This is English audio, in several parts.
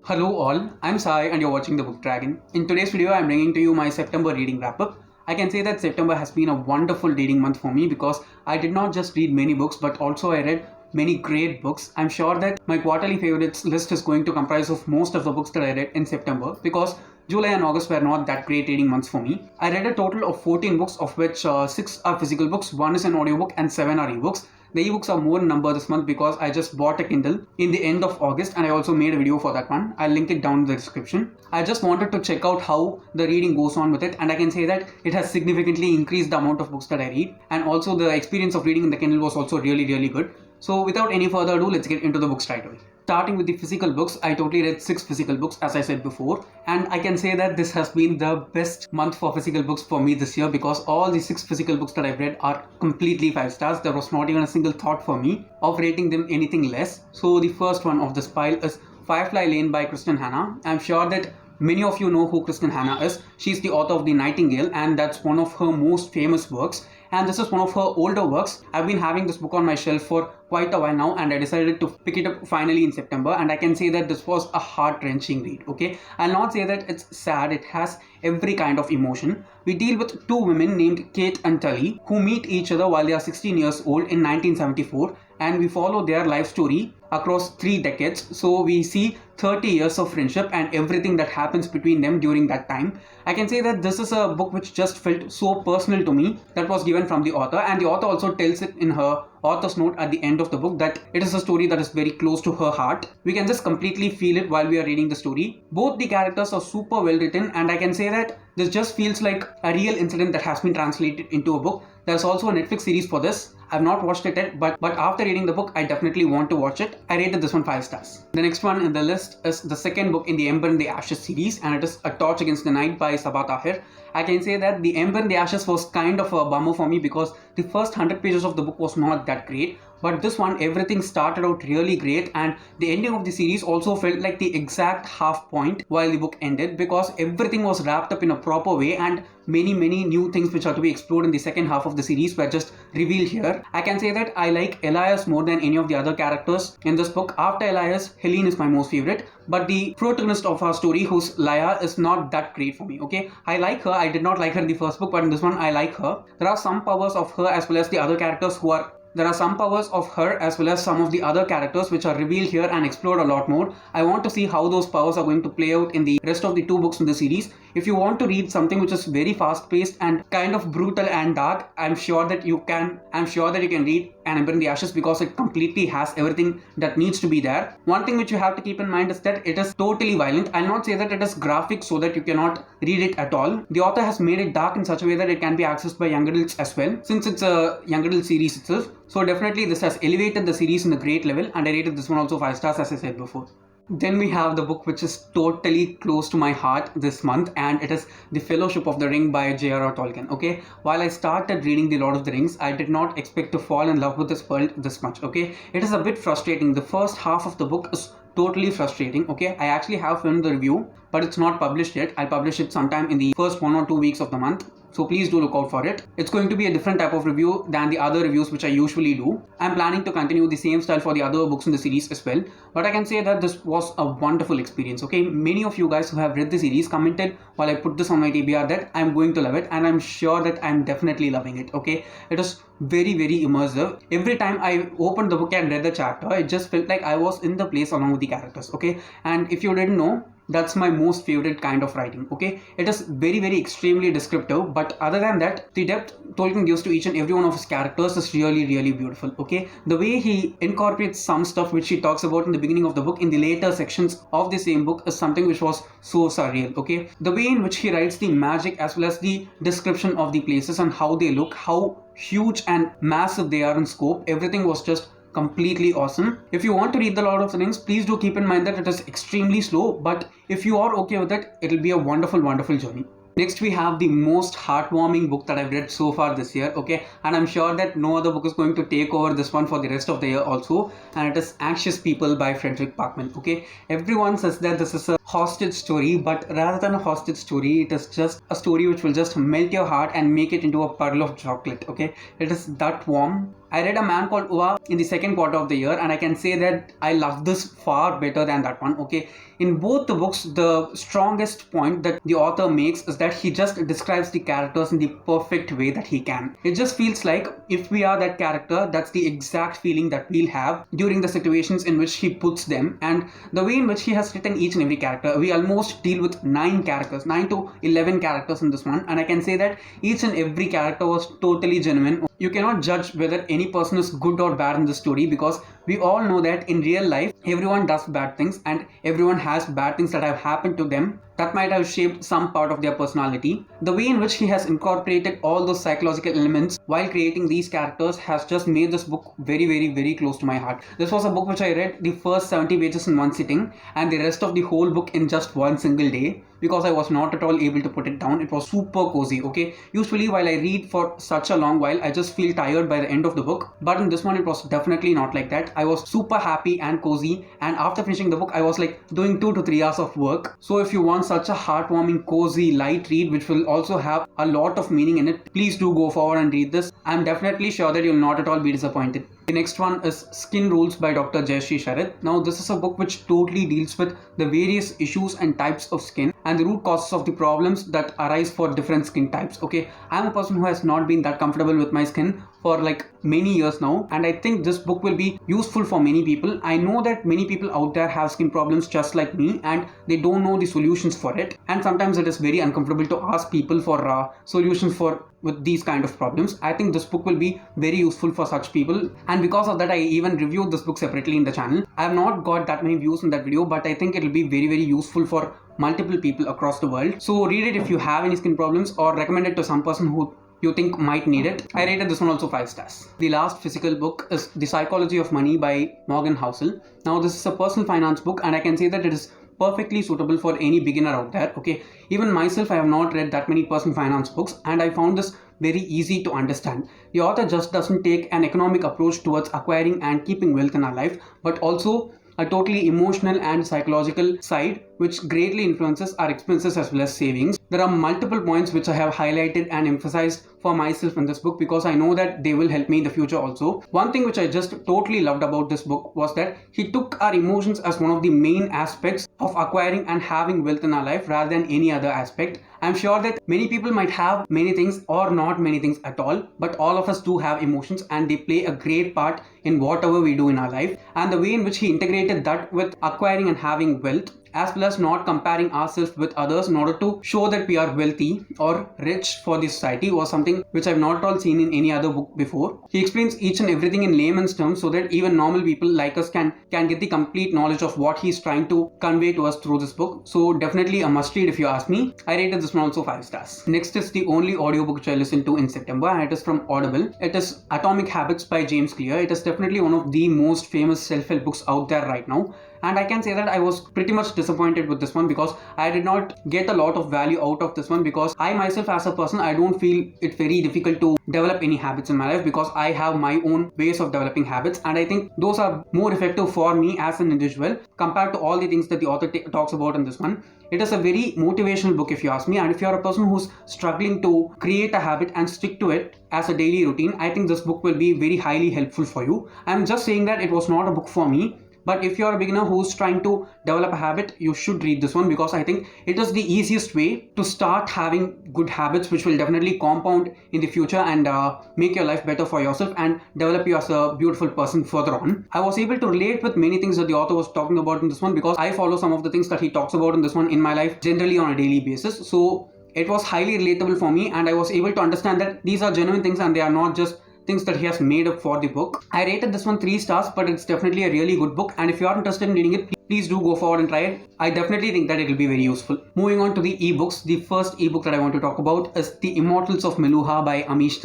Hello all, I'm Sai and you're watching The Book Dragon. In today's video, I'm bringing to you my September reading wrap-up. I can say that September has been a wonderful reading month for me because I did not just read many books but also I read many great books. I'm sure that my quarterly favorites list is going to comprise of most of the books that I read in September because July and August were not that great reading months for me. I read a total of 14 books, of which 6 are physical books, 1 is an audiobook and 7 are ebooks. The ebooks are more in number this month because I just bought a Kindle in the end of August and I also made a video for that one. I'll link it down in the description. I just wanted to check out how the reading goes on with it, and I can say that it has significantly increased the amount of books that I read, and also the experience of reading in the Kindle was also really good. So without any further ado, let's get into the books right away. Starting with the physical books, I totally read 6 physical books as I said before, and I can say that this has been the best month for physical books for me this year because all the 6 physical books that I've read are completely 5 stars. There was not even a single thought for me of rating them anything less. So the first one of this pile is Firefly Lane by Kristin Hannah. I'm sure that many of you know who Kristin Hannah is. She's the author of The Nightingale and that's one of her most famous works. And this is one of her older works. I've been having this book on my shelf for quite a while now and I decided to pick it up finally in September, and I can say that this was a heart-wrenching read, okay? I'll not say that it's sad, it has every kind of emotion. We deal with 2 women named Kate and Tully who meet each other while they are 16 years old in 1974, and we follow their life story across 3 decades. So we see 30 years of friendship and everything that happens between them during that time. I can say that this is a book which just felt so personal to me, that was given from the author, and the author also tells it in her author's note at the end of the book that it is a story that is very close to her heart. We can just completely feel it while we are reading the story. Both the characters are super well written, and I can say that this just feels like a real incident that has been translated into a book. There's also a Netflix series for this. I've not watched it yet, but after reading the book, I definitely want to watch it. I rated this one 5 stars. The next one in the list is the second book in the Ember in the Ashes series, and it is A Torch Against the Night by Sabaa Tahir. I can say that the Ember in the Ashes was kind of a bummer for me because the first 100 pages of the book was not that great. But this one, everything started out really great, and the ending of the series also felt like the exact half point while the book ended because everything was wrapped up in a proper way and many new things which are to be explored in the second half of the series were just revealed here. I can say that I like Elias more than any of the other characters in this book. After Elias, Helene is my most favorite, but the protagonist of our story, who's Laya, is not that great for me, okay? I like her. I did not like her in the first book, but in this one I like her. There are some powers of her as well as the other characters who are There are some powers of her as well as some of the other characters which are revealed here and explored a lot more. I want to see how those powers are going to play out in the rest of the 2 books in the series. If you want to read something which is very fast paced and kind of brutal and dark, I'm sure that you can read An Ember in the Ashes because it completely has everything that needs to be there. One thing which you have to keep in mind is that it is totally violent. I'll not say that it is graphic so that you cannot read it at all. The author has made it dark in such a way that it can be accessed by young adults as well, since it's a young adult series itself. So definitely this has elevated the series in a great level, and I rated this one also 5 stars as I said before. Then we have the book which is totally close to my heart this month, and it is The Fellowship of the Ring by J.R.R. Tolkien, okay? While I started reading The Lord of the Rings, I did not expect to fall in love with this world this much, okay? It is a bit frustrating. The first half of the book is totally frustrating, okay? I actually have filmed the review, but it's not published yet. I'll publish it sometime in the first 1 or 2 weeks of the month. So please do look out for it. It's going to be a different type of review than the other reviews which I usually do. I'm planning to continue the same style for the other books in the series as well. But I can say that this was a wonderful experience, okay? Many of you guys who have read the series commented while I put this on my TBR that I'm going to love it, and I'm sure that I'm definitely loving it, okay? It is very immersive. Every time I opened the book and read the chapter, it just felt like I was in the place along with the characters, okay? And if you didn't know, that's my most favorite kind of writing, okay? It is very extremely descriptive, but other than that, the depth Tolkien gives to each and every one of his characters is really beautiful, okay? The way he incorporates some stuff which he talks about in the beginning of the book in the later sections of the same book is something which was so surreal, okay? The way in which he writes the magic as well as the description of the places and how they look, how huge and massive they are in scope, everything was just completely awesome. If you want to read The Lord of the Rings, please do keep in mind that it is extremely slow, but if you are okay with it, it'll be a wonderful journey. Next we have the most heartwarming book that I've read so far this year, okay? And I'm sure that no other book is going to take over this one for the rest of the year also, and it is Anxious People by Fredrik Backman, okay? Everyone says that this is a hostage story, but rather than a hostage story, it is just a story which will just melt your heart and make it into a puddle of chocolate, okay? It is that warm, I read A Man Called Ua in the second quarter of the year, and I can say that I love this far better than that one. Okay, in both the books, the strongest point that the author makes is that he just describes the characters in the perfect way that he can. It just feels like if we are that character, that's the exact feeling that we'll have during the situations in which he puts them. And the way in which he has written each and every character, we almost deal with 9 to 11 characters in this one, and I can say that each and every character was totally genuine. You cannot judge whether any person is good or bad in the story, because we all know that in real life everyone does bad things and everyone has bad things that have happened to them that might have shaped some part of their personality. The way in which he has incorporated all those psychological elements while creating these characters has just made this book very close to my heart. This was a book which I read the first 70 pages in one sitting and the rest of the whole book in just one single day, because I was not at all able to put it down. It was super cozy. Okay, usually while I read for such a long while, I just feel tired by the end of the book, but in this one it was definitely not like that. I was super happy and cozy, and after finishing the book I was like doing 2 to 3 hours of work. So if you want such a heartwarming, cozy, light read which will also have a lot of meaning in it, please do go forward and read this. I'm definitely sure that you'll not at all be disappointed. The next one is Skin Rules by Dr. Jaishree Sharad. Now this is a book which totally deals with the various issues and types of skin and the root causes of the problems that arise for different skin types. Okay, I'm a person who has not been that comfortable with my skin for like many years now, and I think this book will be useful for many people. I know that many people out there have skin problems just like me and they don't know the solutions for it, and sometimes it is very uncomfortable to ask people for solutions for with these kind of problems. I think this book will be very useful for such people, and because of that I even reviewed this book separately in the channel. I have not got that many views in that video, but I think it will be very useful for multiple people across the world. So read it if you have any skin problems, or recommend it to some person who you think might need it. I rated this one also 5 stars. The last physical book is The Psychology of Money by Morgan Housel. Now this is a personal finance book, and I can say that it is perfectly suitable for any beginner out there. Okay, even myself, I have not read that many personal finance books, and I found this very easy to understand. The author just doesn't take an economic approach towards acquiring and keeping wealth in our life, but also a totally emotional and psychological side which greatly influences our expenses as well as savings. There are multiple points which I have highlighted and emphasized for myself in this book because I know that they will help me in the future also. One thing which I just totally loved about this book was that he took our emotions as one of the main aspects of acquiring and having wealth in our life rather than any other aspect. I'm sure that many people might have many things or not many things at all, but all of us do have emotions and they play a great part in whatever we do in our life. And the way in which he integrated that with acquiring and having wealth, as well as not comparing ourselves with others in order to show that we are wealthy or rich for the society, was something which I've not at all seen in any other book before. He explains each and everything in layman's terms so that even normal people like us can get the complete knowledge of what he's trying to convey to us through this book. So definitely a must read if you ask me. I rated this one also 5 stars. Next is the only audiobook which I listened to in September, and it is from Audible. It is Atomic Habits by James Clear. It is definitely one of the most famous self-help books out there right now. And I can say that I was pretty much disappointed with this one because I did not get a lot of value out of this one, because I myself as a person, I don't feel it very difficult to develop any habits in my life because I have my own ways of developing habits, and I think those are more effective for me as an individual compared to all the things that the author talks about in this one. It is a very motivational book if you ask me, and if you are a person who's struggling to create a habit and stick to it as a daily routine, I think this book will be very highly helpful for you. I'm just saying that it was not a book for me, but if you're a beginner who's trying to develop a habit, you should read this one because I think it is the easiest way to start having good habits which will definitely compound in the future and make your life better for yourself and develop you as a beautiful person further on. I was able to relate with many things that the author was talking about in this one because I follow some of the things that he talks about in this one in my life generally on a daily basis. So it was highly relatable for me, and I was able to understand that these are genuine things and they are not just things that he has made up for the book. I rated this one 3 stars, but it's definitely a really good book, and if you are interested in reading it, please do go forward and try it. I definitely think that it will be very useful. Moving on to the ebooks, the first ebook that I want to talk about is The Immortals of Meluha by Amish.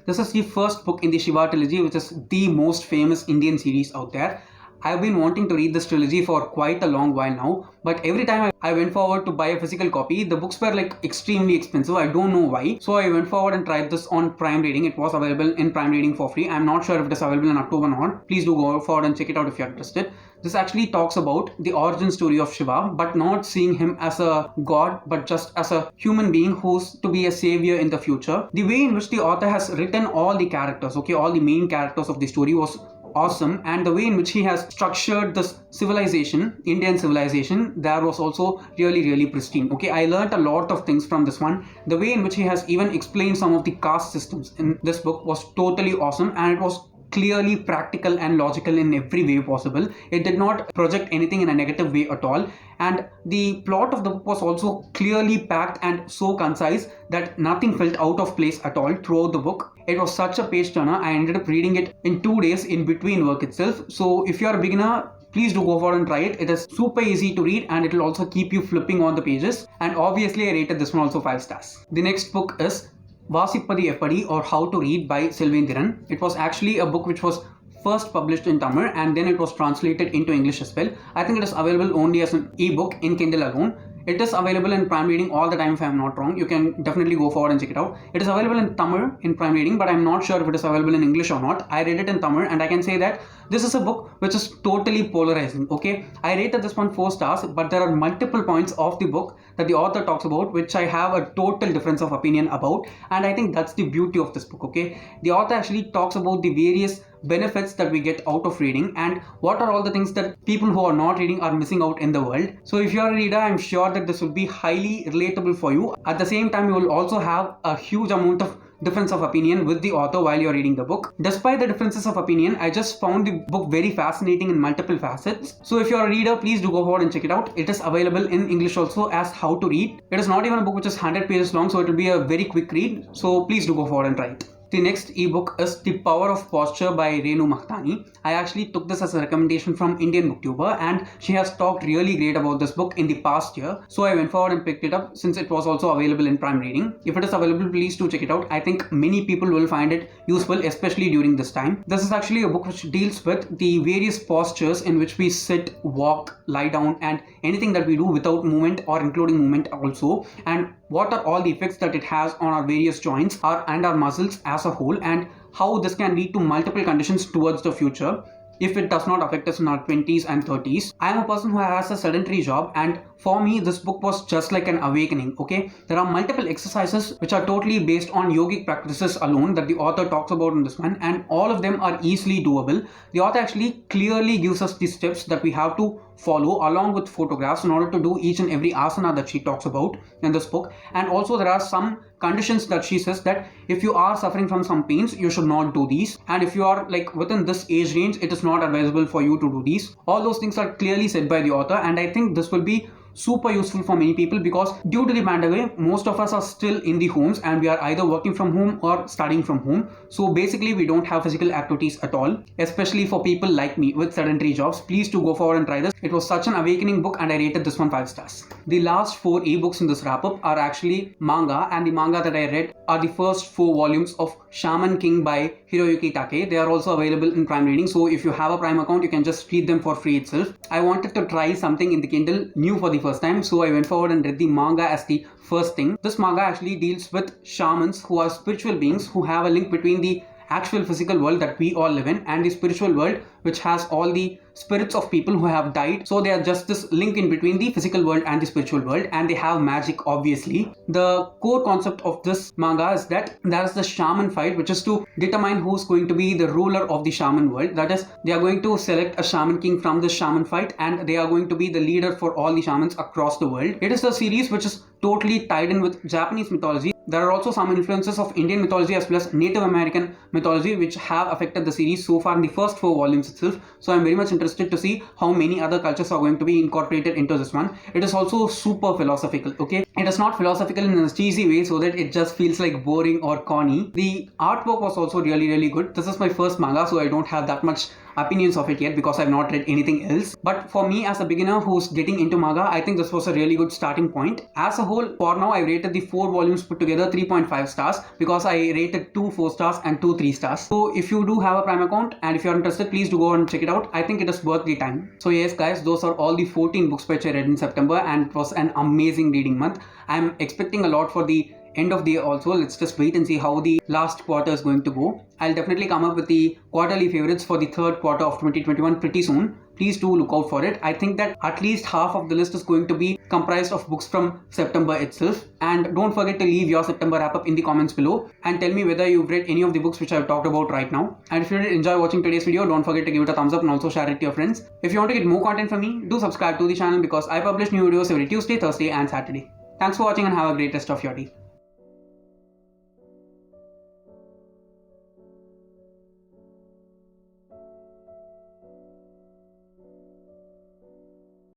This is the first book in the Shiva trilogy, which is the most famous Indian series out there. I've been wanting to read this trilogy for quite a long while now, but every time I went forward to buy a physical copy, the books were like extremely expensive. I don't know why. So I went forward and tried this on Prime Reading. It was available in Prime Reading for free. I'm not sure if it is available in October or not. Please do go forward and check it out if you're interested. This actually talks about the origin story of Shiva, but not seeing him as a god, but just as a human being who's to be a savior in the future. The way in which the author has written all the characters, okay, all the main characters of the story was awesome, and the way in which he has structured this civilization, Indian civilization, there was also really pristine. Okay, I learned a lot of things from this one. The way in which he has even explained some of the caste systems in this book was totally awesome, and it was clearly practical and logical in every way possible. It did not project anything in a negative way at all, and the plot of the book was also clearly packed and so concise that nothing felt out of place at all throughout the book. It was such a page turner. I ended up reading it in 2 days in between work itself. So if you are a beginner, please do go forward and try it. It is super easy to read, and it will also keep you flipping on the pages. And obviously I rated this one also 5 stars. The next book is Vaasapadhu or How to Read by Selventhiran. It was actually a book which was first published in Tamil and then it was translated into English as well. I think it is available only as an ebook in Kindle alone. It is available in Prime Reading all the time if I am not wrong. You can definitely go forward and check it out. It is available in Tamil in Prime Reading, but I am not sure if it is available in English or not. I read it in Tamil and I can say that this is a book which is totally polarizing. Okay, I rated this one 4 stars, but there are multiple points of the book that the author talks about which I have a total difference of opinion about, and I think that's the beauty of this book. Okay, the author actually talks about the various benefits that we get out of reading and what are all the things that people who are not reading are missing out in the world. So if you are a reader, I'm sure that this will be highly relatable for you. At the same time, you will also have a huge amount of difference of opinion with the author while you're reading the book. Despite the differences of opinion, I just found the book very fascinating in multiple facets. So if you're a reader, please do go forward and check it out. It is available in English also as How to Read. It is not even a book which is 100 pages long, so it will be a very quick read. So please do go forward and try it. The next ebook is The Power of Posture by Renu Mahtani. I actually took this as a recommendation from Indian Booktuber, and she has talked really great about this book in the past year. So I went forward and picked it up since it was also available in Prime Reading. If it is available, please do check it out. I think many people will find it useful, especially during this time. This is actually a book which deals with the various postures in which we sit, walk, lie down, and anything that we do without movement or including movement also, and what are all the effects that it has on our various joints and our muscles as a whole, and how this can lead to multiple conditions towards the future if it does not affect us in our 20s and 30s. I am a person who has a sedentary job, and for me this book was just like an awakening. Okay, there are multiple exercises which are totally based on yogic practices alone that the author talks about in this one, and all of them are easily doable. The author actually clearly gives us the steps that we have to follow along with photographs in order to do each and every asana that she talks about in this book. And also there are some conditions that she says that if you are suffering from some pains, you should not do these, and if you are like within this age range, it is not advisable for you to do these. All those things are clearly said by the author, and I think this will be super useful for many people because due to the pandemic, most of us are still in the homes and we are either working from home or studying from home. So basically we don't have physical activities at all, especially for people like me with sedentary jobs. Please do go forward and try this. It was such an awakening book, and I rated this one 5 stars. The last 4 ebooks in this wrap up are actually manga, and the manga that I read are the first 4 volumes of Shaman King by Hiroyuki Takei. They are also available in Prime Reading, so if you have a Prime account, you can just read them for free itself. I wanted to try something in the Kindle new for the first time, so I went forward and read the manga as the first thing. This manga actually deals with shamans who are spiritual beings who have a link between the actual physical world that we all live in and the spiritual world which has all the spirits of people who have died. So they are just this link in between the physical world and the spiritual world, and they have magic obviously. The core concept of this manga is that there is the shaman fight, which is to determine who's going to be the ruler of the shaman world. That is, they are going to select a shaman king from the shaman fight, and they are going to be the leader for all the shamans across the world. It is a series which is totally tied in with Japanese mythology. There are also some influences of Indian mythology as well as Native American mythology which have affected the series so far in the first 4 volumes itself. So I'm very much interested to see how many other cultures are going to be incorporated into this one. It is also super philosophical. Okay, It is not philosophical in a cheesy way so that it just feels like boring or corny. The artwork was also really good. This is my first manga, so I don't have that much opinions of it yet because I've not read anything else. But for me as a beginner who's getting into manga, I think this was a really good starting point. As a whole, for now I rated the 4 volumes put together 3.5 stars because I rated 2 4 stars and 2 3 stars. So if you do have a Prime account and if you're interested, please do go and check it out. I think it is worth the time. So yes guys, those are all the 14 books which I read in September, and it was an amazing reading month. I'm expecting a lot for the end of the year also. Let's just wait and see how the last quarter is going to go. I'll definitely come up with the quarterly favorites for the third quarter of 2021 pretty soon. Please do look out for it. I think that at least half of the list is going to be comprised of books from September itself. And don't forget to leave your September wrap up in the comments below and tell me whether you've read any of the books which I've talked about right now. And if you did enjoy watching today's video, don't forget to give it a thumbs up and also share it to your friends. If you want to get more content from me, do subscribe to the channel because I publish new videos every Tuesday, Thursday and Saturday. Thanks for watching and have a great rest of your day.